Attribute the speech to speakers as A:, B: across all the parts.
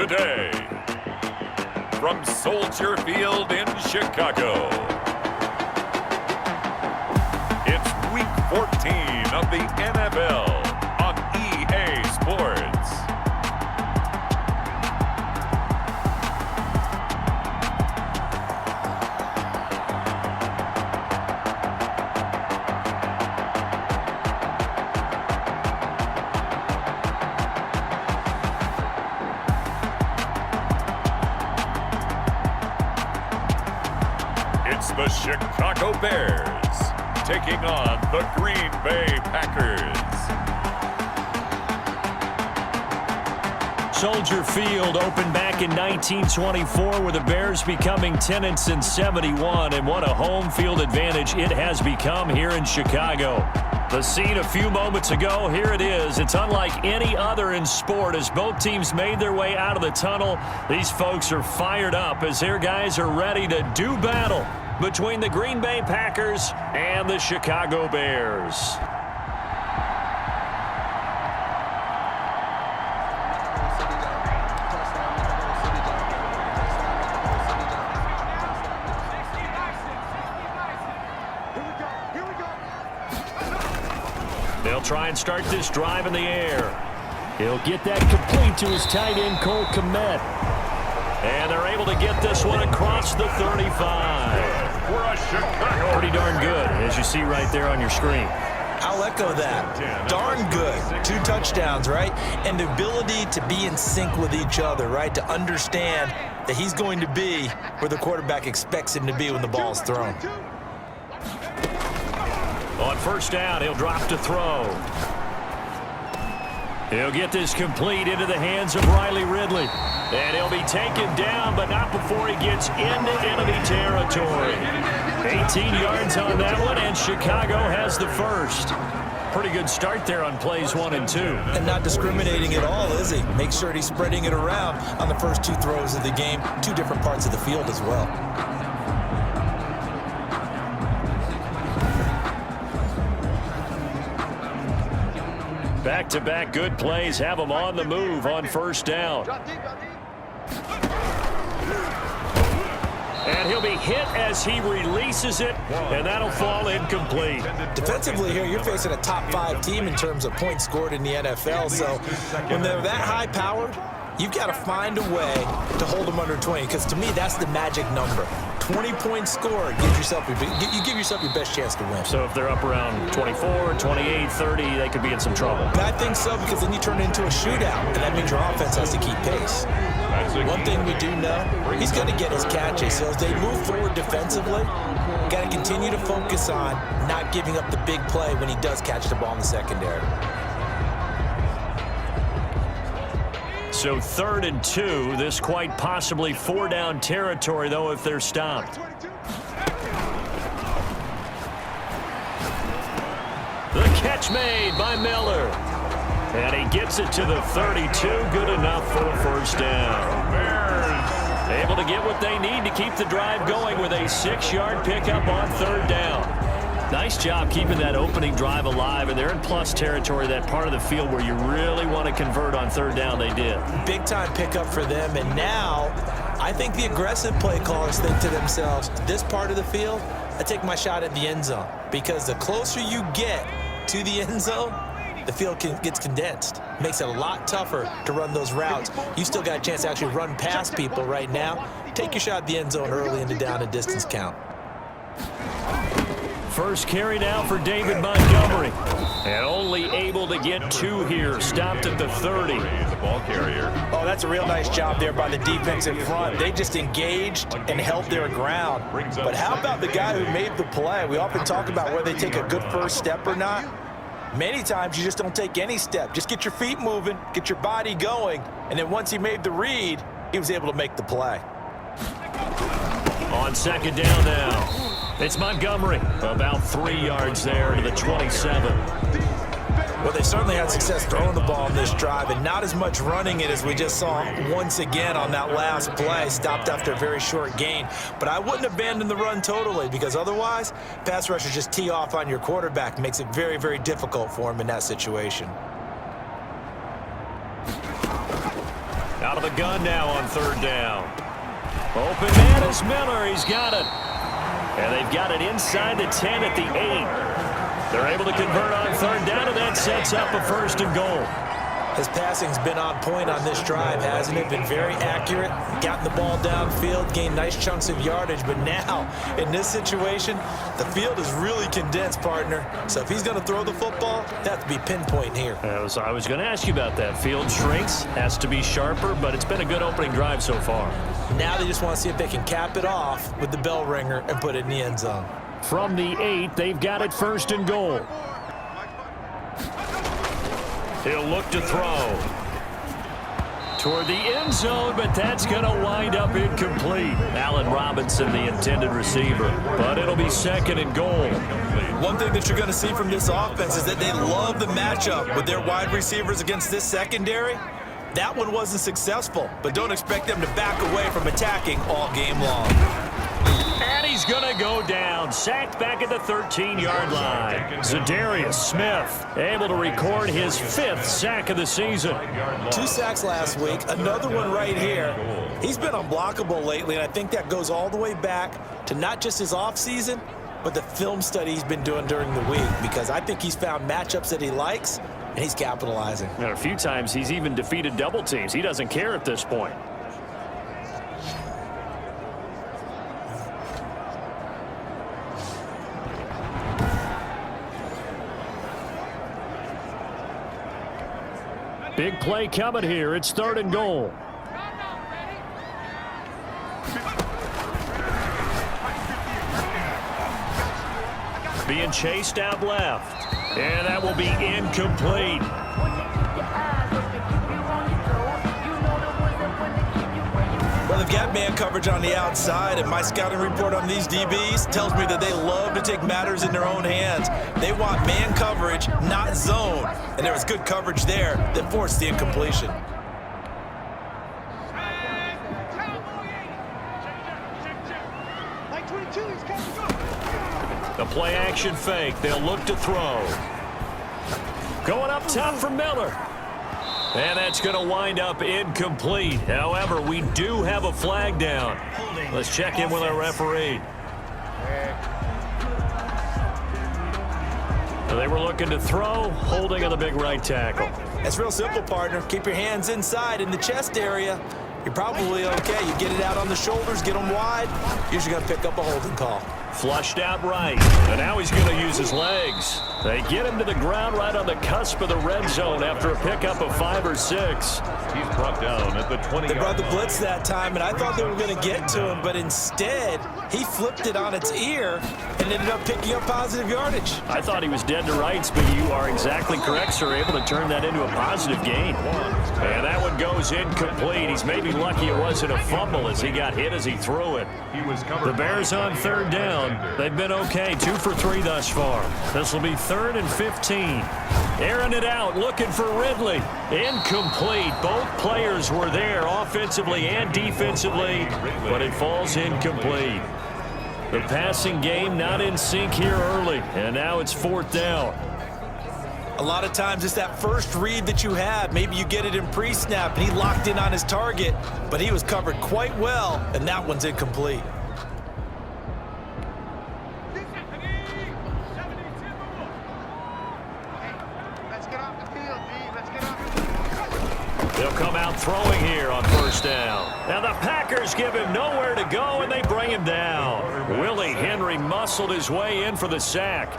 A: today, from Soldier Field in Chicago, it's Week 14 of the NFL on EA Sports. The Chicago Bears taking on the Green Bay Packers.
B: Soldier Field opened back in 1924 with the Bears becoming 10-71, and what a home field advantage it has become here in Chicago. The scene a few moments ago, here it is. It's unlike any other in sport as both teams made their way out of the tunnel. These folks are fired up as their guys are ready to do battle between the Green Bay Packers and the Chicago Bears. They'll try and start this drive in the air. He'll get that complete to his tight end, Cole Kmet. And they're able to get this one across the 35. Pretty darn good, as you see right there on your screen.
C: I'll echo that. Darn good. 2 touchdowns, right? And the ability to be in sync with each other, right? To understand that he's going to be where the quarterback expects him to be when the ball's thrown.
B: On first down, he'll drop to throw. He'll get this complete into the hands of Riley Ridley. And he'll be taken down, but not before he gets into enemy territory. 18 yards on that one, and Chicago has the first. Pretty good start there on plays 1 and 2.
C: And not discriminating at all, is he? Make sure he's spreading it around on the first 2 throws of the game. 2 different parts of the field as well.
B: Back-to-back good plays have him on the move on first down. And he'll be hit as he releases it, and that'll fall incomplete.
C: Defensively here, you're facing a top 5 team in terms of points scored in the NFL, so when they're that high-powered, you've got to find a way to hold them under 20, because to me, that's the magic number. 20 points scored, you give yourself your best chance to win.
B: So if they're up around 24, 28, 30, they could be in some trouble.
C: I think so, because then you turn it into a shootout, and that means your offense has to keep pace. One thing we do know, he's going to get his catches. So as they move forward defensively, got to continue to focus on not giving up the big play when he does catch the ball in the secondary.
B: So 3rd and 2, this quite possibly 4-down territory, though, if they're stopped. The catch made by Miller. And he gets it to the 32. Good enough for a first down. Bears able to get what they need to keep the drive going with a 6-yard pickup on 3rd down. Nice job keeping that opening drive alive, and they're in plus territory, that part of the field where you really want to convert on 3rd down. They did. Big-time
C: pickup for them, and now I think the aggressive play callers think to themselves, this part of the field, I take my shot at the end zone, because the closer you get to the end zone, the field gets condensed. Makes it a lot tougher to run those routes. You still got a chance to actually run past people right now. Take your shot at the end zone early in the down and distance count.
B: First carry now for David Montgomery. And only able to get 2 here. Stopped at the 30.
A: The ball carrier.
C: Oh, that's a real nice job there by the defense in front. They just engaged and held their ground. But how about the guy who made the play? We often talk about whether they take a good first step or not. Many times you just don't take any step. Just get your feet moving, get your body going, and then once he made the read, he was able to make the play.
B: On 2nd down now, it's Montgomery. About 3 yards there to the 27.
C: Well, they certainly had success throwing the ball on this drive, and not as much running it as we just saw once again on that last play. Stopped after a very short gain. But I wouldn't abandon the run totally, because otherwise, pass rushers just tee off on your quarterback. Makes it very, very difficult for him in that situation.
B: Out of the gun now on third down. Open man is Miller. He's got it. And they've got it inside the 10 at the 8. They're able to convert on third down, and that sets up a first and goal.
C: His passing's been on point on this drive, hasn't it? Been very accurate, gotten the ball downfield, gained nice chunks of yardage. But now, in this situation, the field is really condensed, partner. So if he's going to throw the football, that has to be pinpoint here.
B: I was going to ask you about that. Field shrinks, has to be sharper, but it's been a good opening drive so far.
C: Now they just want to see if they can cap it off with the bell ringer and put it in the end zone.
B: From the 8, they've got it first and goal. He'll look to throw toward the end zone, but that's going to wind up incomplete. Allen Robinson, the intended receiver, but it'll be second and goal.
C: One thing that you're going to see from this offense is that they love the matchup with their wide receivers against this secondary. That one wasn't successful, but don't expect them to back away from attacking all game long.
B: And he's going to go down, sacked back at the 13-yard line. Zadarius Smith able to record his 5th sack of the season.
C: 2 sacks last week, another one right here. He's been unblockable lately, and I think that goes all the way back to not just his offseason, but the film study he's been doing during the week, because I think he's found matchups that he likes, and he's capitalizing.
B: And a few times he's even defeated double teams. He doesn't care at this point. Big play coming here. It's third and goal. Being chased out left. And that will be incomplete.
C: Well, they've got man coverage on the outside, and my scouting report on these DBs tells me that they love to take matters in their own hands. They want man coverage, not zone. And there was good coverage there that forced the incompletion.
B: The play action fake. They'll look to throw. Going up top for Miller. And that's going to wind up incomplete. However, we do have a flag down. Let's check in with our referee. They were looking to throw, holding on the big right tackle.
C: It's real simple, partner. Keep your hands inside in the chest area. You're probably okay. You get it out on the shoulders, get them wide. Usually going to pick up a holding call.
B: Flushed out right. And now he's going to use his legs. They get him to the ground right on the cusp of the red zone after a pickup of 5 or 6.
A: He's brought down at the 20.
C: They brought the blitz that time, and I thought they were going to get to him, but instead, he flipped it on its ear and ended up picking up positive yardage.
B: I thought he was dead to rights, but you are exactly correct, sir. Able to turn that into a positive gain. And that one goes incomplete. He's maybe lucky it wasn't a fumble as he got hit as he threw it. The Bears on third down. They've been okay, 2 for 3 thus far. This will be 3rd and 15. Airing it out, looking for Ridley. Incomplete. Both players were there offensively and defensively, but it falls incomplete. The passing game not in sync here early, and now it's 4th down.
C: A lot of times it's that first read that you have. Maybe you get it in pre-snap, and he locked in on his target, but he was covered quite well, and that one's incomplete.
B: They'll come out throwing here on 1st down. Now the Packers give him nowhere to go, and they bring him down. Willie Henry muscled his way in for the sack.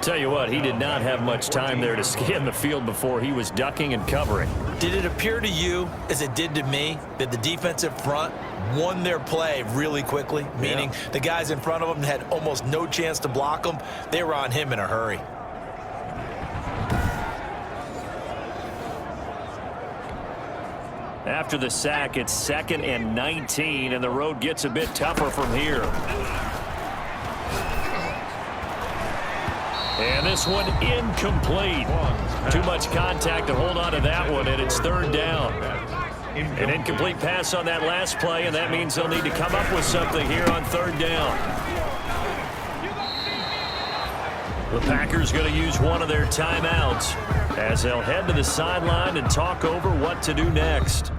B: Tell you what, he did not have much time there to scan the field before he was ducking and covering.
C: Did it appear to you, as it did to me, that the defensive front won their play really quickly? Meaning the guys in front of them had almost no chance to block them. They were on him in a hurry.
B: After the sack, it's 2nd and 19, and the road gets a bit tougher from here. And this one incomplete. Too much contact to hold on to that one, and it's 3rd down. An incomplete pass on that last play, and that means they'll need to come up with something here on 3rd down. The Packers going to use one of their timeouts as they'll head to the sideline and talk over what to do next.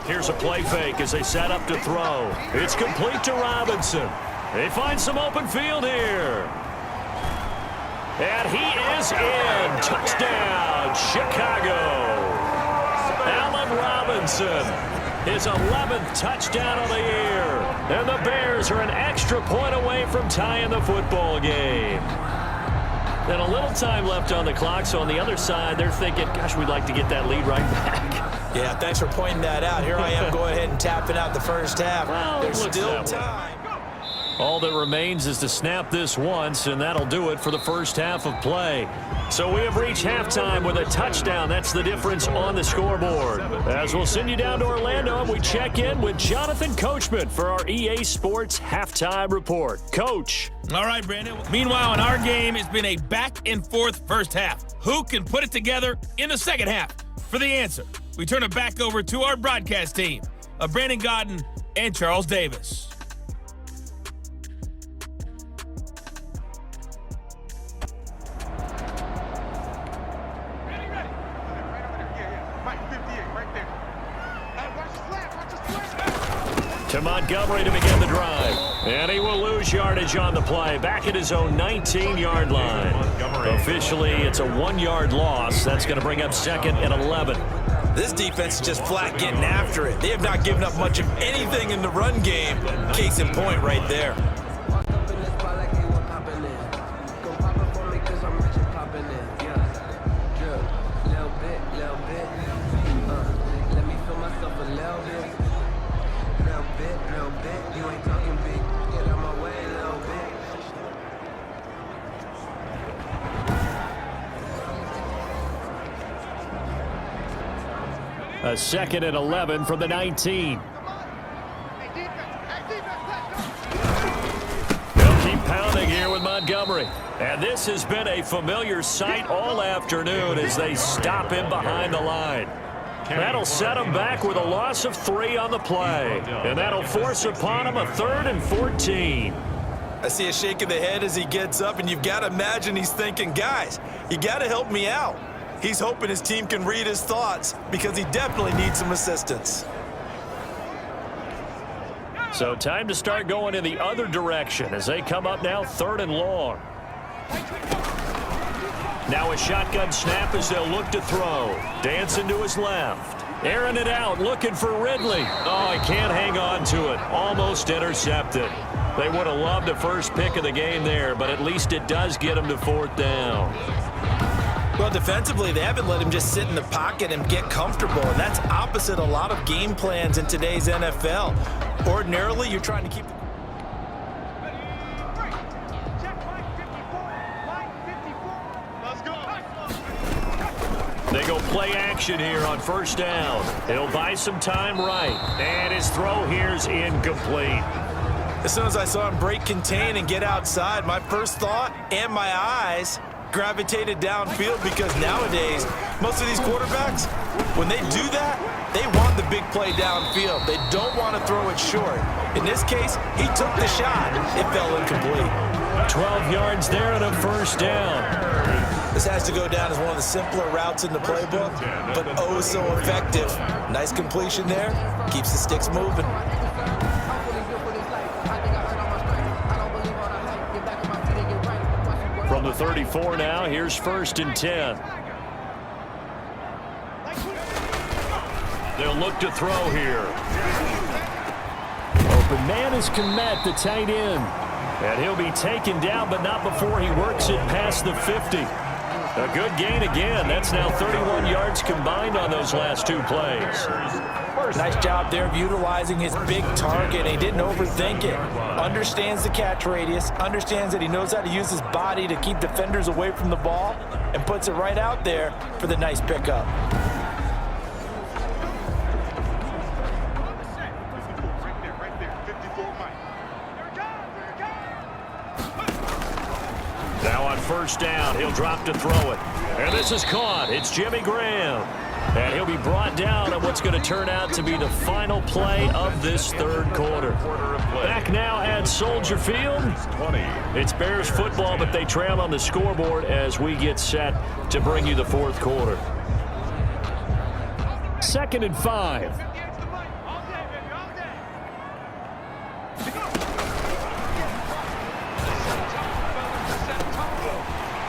B: Here's a play fake as they set up to throw. It's complete to Robinson. They find some open field here. And he is in. Touchdown, Chicago. Allen Robinson, his 11th touchdown of the year. And the Bears are an extra point away from tying the football game. And a little time left on the clock, so on the other side, they're thinking, gosh, we'd like to get that lead right back.
C: Yeah, thanks for pointing that out. Here I am going ahead and tapping out the first half.
B: Well,
C: there's still time.
B: All that remains is to snap this once, and that'll do it for the first half of play. So we have reached halftime with a touchdown. That's the difference on the scoreboard. As we'll send you down to Orlando, and we check in with Jonathan Coachman for our EA Sports Halftime Report. Coach.
D: All right, Brandon. Meanwhile, in our game, it's been a back-and-forth first half. Who can put it together in the second half? For the answer, we turn it back over to our broadcast team of Brandon Godden and Charles Davis.
B: To Montgomery to begin the drive. And he will lose yardage on the play. Back at his own 19-yard line. Officially, it's a 1-yard loss. That's going to bring up 2nd and 11.
C: This defense is just flat getting after it. They have not given up much of anything in the run game. Case in point right there.
B: A 2nd and 11 from the 19. They'll keep pounding here with Montgomery. And this has been a familiar sight all afternoon as they stop him behind the line. That'll set him back with a loss of 3 on the play. And that'll force upon him a 3rd and 14.
C: I see a shake of the head as he gets up, and you've got to imagine he's thinking, guys, you got to help me out. He's hoping his team can read his thoughts because he definitely needs some assistance.
B: So time to start going in the other direction as they come up now 3rd and long. Now a shotgun snap as they'll look to throw. Dancing to his left. Airing it out, looking for Ridley. Oh, he can't hang on to it. Almost intercepted. They would have loved the first pick of the game there, but at least it does get him to 4th down.
C: Well, defensively, they haven't let him just sit in the pocket and get comfortable, and that's opposite a lot of game plans in today's NFL. Ordinarily, you're trying to keep...
B: They go play action here on 1st down. He'll buy some time right, and his throw here's incomplete.
C: As soon as I saw him break contain and get outside, my first thought and my eyes gravitated downfield because nowadays, most of these quarterbacks, when they do that, they want the big play downfield. They don't want to throw it short. In this case, he took the shot. It fell incomplete.
B: 12 yards there and a 1st down.
C: This has to go down as one of the simpler routes in the playbook, but oh so effective. Nice completion there. Keeps the sticks moving.
B: From the 34 now, here's 1st and 10. They'll look to throw here. Open man is Kmet, the tight end. And he'll be taken down, but not before he works it past the 50. A good gain again. That's now 31 yards combined on those last 2 plays.
C: Nice job there of utilizing his big target. He didn't overthink it. Understands the catch radius. Understands that he knows how to use his body to keep defenders away from the ball. And puts it right out there for the nice pickup.
B: Now on 1st down, he'll drop to throw it. And this is caught. It's Jimmy Graham. And he'll be brought down on what's going to turn out to be the final play of this 3rd quarter. Back now at Soldier Field. It's Bears football, but they trail on the scoreboard as we get set to bring you the 4th quarter. 2nd and 5.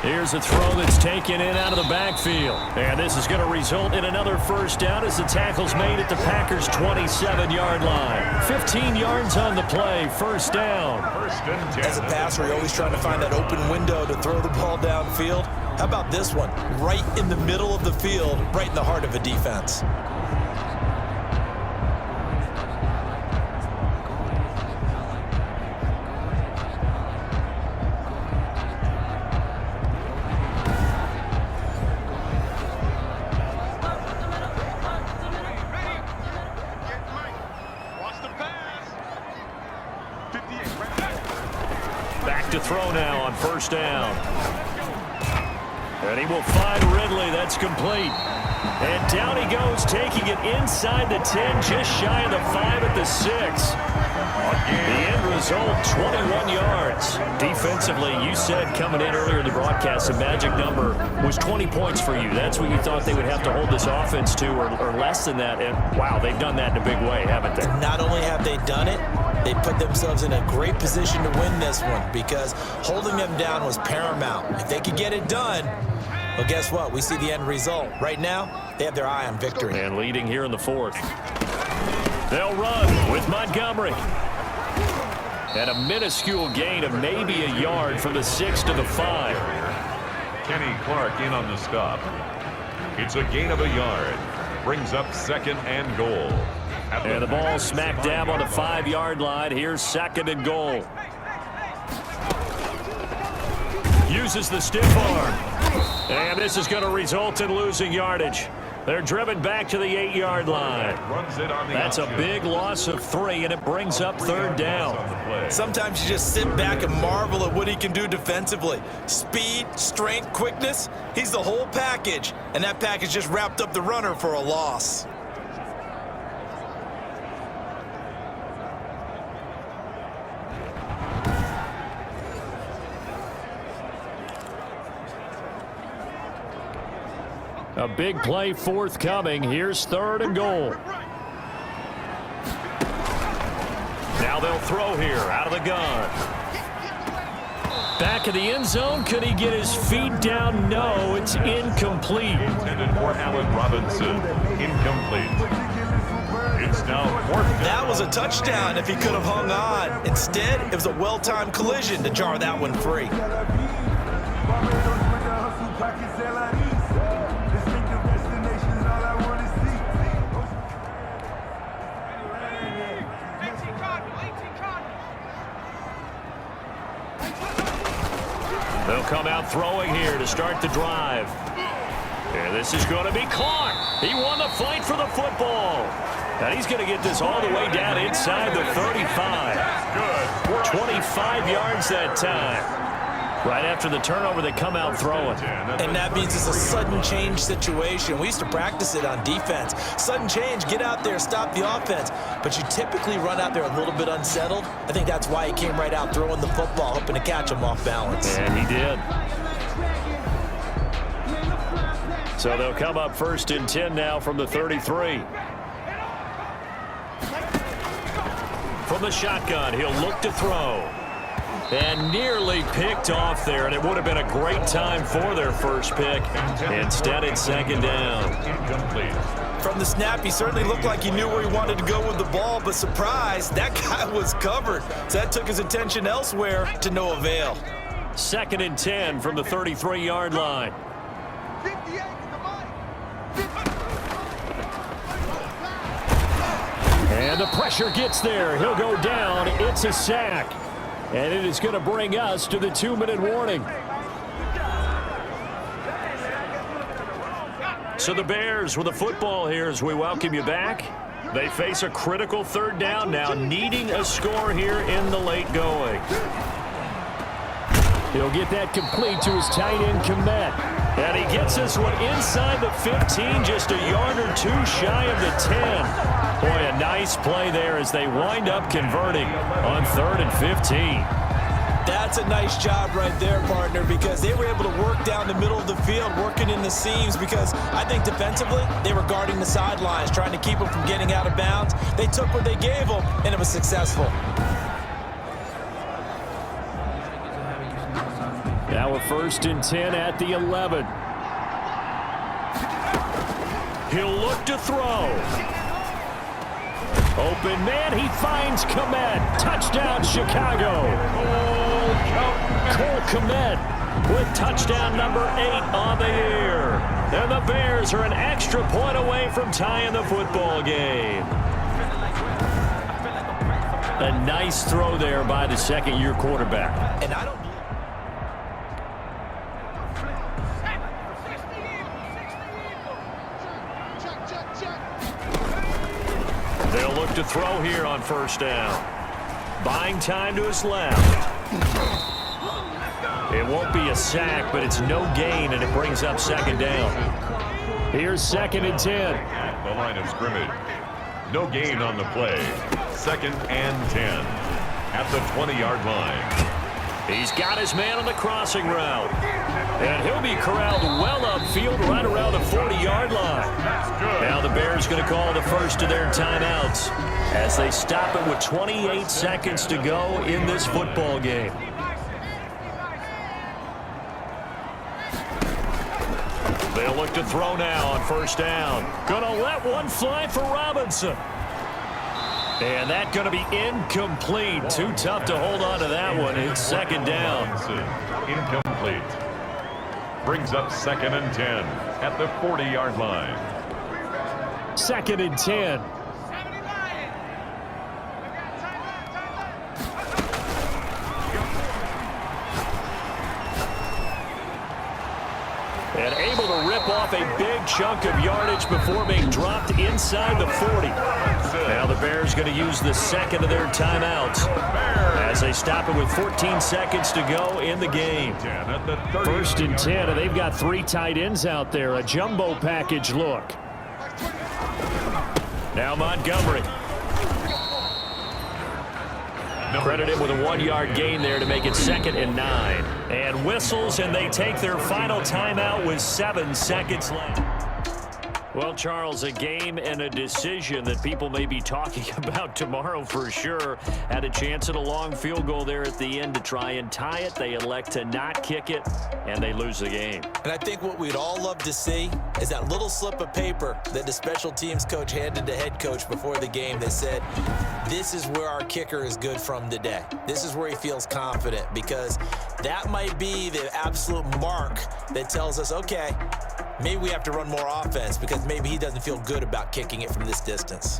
B: Here's a throw that's taken in out of the backfield. And this is going to result in another first down as the tackle's made at the Packers' 27-yard line. 15 yards on the play, first down.
C: As a passer, you're always trying to find that open window to throw the ball downfield. How about this one? Right in the middle of the field, right in the heart of a defense.
B: Back to throw now on first down. And he will find Ridley. That's complete. And down he goes, taking it inside the 10, just shy of the 5 at the 6. The end result, 21 yards. Defensively, you said coming in earlier in the broadcast, the magic number was 20 points for you. That's what you thought they would have to hold this offense to, or less than that. And, wow, they've done that in a big way, haven't they?
C: Not only have they done it, they put themselves in a great position to win this one because holding them down was paramount. If they could get it done, well, guess what? We see the end result. Right now, they have their eye on victory.
B: And leading here in the 4th. They'll run with Montgomery. And a minuscule gain of maybe a yard from the 6 to the 5.
A: Kenny Clark in on the stop. It's a gain of a yard. Brings up 2nd and goal.
B: And the ball smack dab on the 5-yard line. Here's 2nd and goal. Uses the stiff arm. And this is going to result in losing yardage. They're driven back to the 8-yard line. That's a big loss of 3, and it brings up 3rd down.
C: Sometimes you just sit back and marvel at what he can do defensively. Speed, strength, quickness, he's the whole package. And that package just wrapped up the runner for a loss.
B: A big play forthcoming. Here's 3rd and goal. Now they'll throw here out of the gun. Back of the end zone. Could he get his feet down? No, it's incomplete.
A: Intended for Allen Robinson. Incomplete. It's now 4th down.
C: That was a touchdown if he could have hung on. Instead, it was a well-timed collision to jar that one free.
B: They'll come out throwing here to start the drive. And this is going to be caught. He won the fight for the football. And he's going to get this all the way down inside the 35. 25 yards that time. Right after the turnover, they come out throwing.
C: And that means it's a sudden change situation. We used to practice it on defense. Sudden change, get out there, stop the offense. But you typically run out there a little bit unsettled. I think that's why he came right out throwing the football, hoping to catch him off balance.
B: And he did. So they'll come up 1st and 10 now from the 33. From the shotgun, he'll look to throw. And nearly picked off there, and it would have been a great time for their first pick. Instead, it's 2nd down.
A: Incomplete.
C: From the snap, he certainly looked like he knew where he wanted to go with the ball, but surprise, that guy was covered. So that took his attention elsewhere to no avail.
B: 2nd and 10 from the 33-yard line. And the pressure gets there. He'll go down. It's a sack. And it is going to bring us to the 2-minute warning. So the Bears with the football here as we welcome you back. They face a critical 3rd down now, needing a score here in the late going. He'll get that complete to his tight end, Komet. And he gets this one inside the 15, just a yard or 2 shy of the 10. Boy, a nice play there as they wind up converting on 3rd and 15.
C: That's a nice job right there, partner, because they were able to work down the middle of the field, working in the seams, because I think defensively they were guarding the sidelines, trying to keep them from getting out of bounds. They took what they gave them, and it was successful.
B: That for 1st and 10 at the 11. He'll look to throw. Open man, he finds Kmet. Touchdown, Chicago. Cole Kmet with touchdown number 8 on the year. And the Bears are an extra point away from tying the football game. A nice throw there by the second-year quarterback.
C: And I don't...
B: They'll look to throw here on 1st down. Buying time to his left. It won't be a sack, but it's no gain, and it brings up 2nd down. Here's 2nd and 10.
A: At the line of scrimmage. No gain on the play. 2nd and 10. At the 20-yard line.
B: He's got his man on the crossing route. And he'll be corralled well upfield right around the 40-yard line. Now the Bears going to call the first of their timeouts as they stop it with 28 seconds to go in this football game. They'll look to throw now on 1st down. Gonna let one fly for Robinson. And that's going to be incomplete. Too tough to hold on to that one. It's 2nd down.
A: Incomplete. Brings up 2nd and 10 at the 40-yard line.
B: 2nd and 10. And able to rip off a big chunk of yardage before being dropped inside the 40. Now the Bears going to use the 2nd of their timeouts as they stop it with 14 seconds to go in the game. 1st and 10, and they've got 3 tight ends out there. A jumbo package look. Now Montgomery. Credited with a 1-yard gain there to make it 2nd and 9. And whistles, and they take their final timeout with 7 seconds left. Well, Charles, a game and a decision that people may be talking about tomorrow for sure. Had a chance at a long field goal there at the end to try and tie it. They elect to not kick it, and they lose the game.
C: And I think what we'd all love to see is that little slip of paper that the special teams coach handed the head coach before the game that said, this is where our kicker is good from today. This is where he feels confident, because that might be the absolute mark that tells us, okay, maybe we have to run more offense because maybe he doesn't feel good about kicking it from this distance.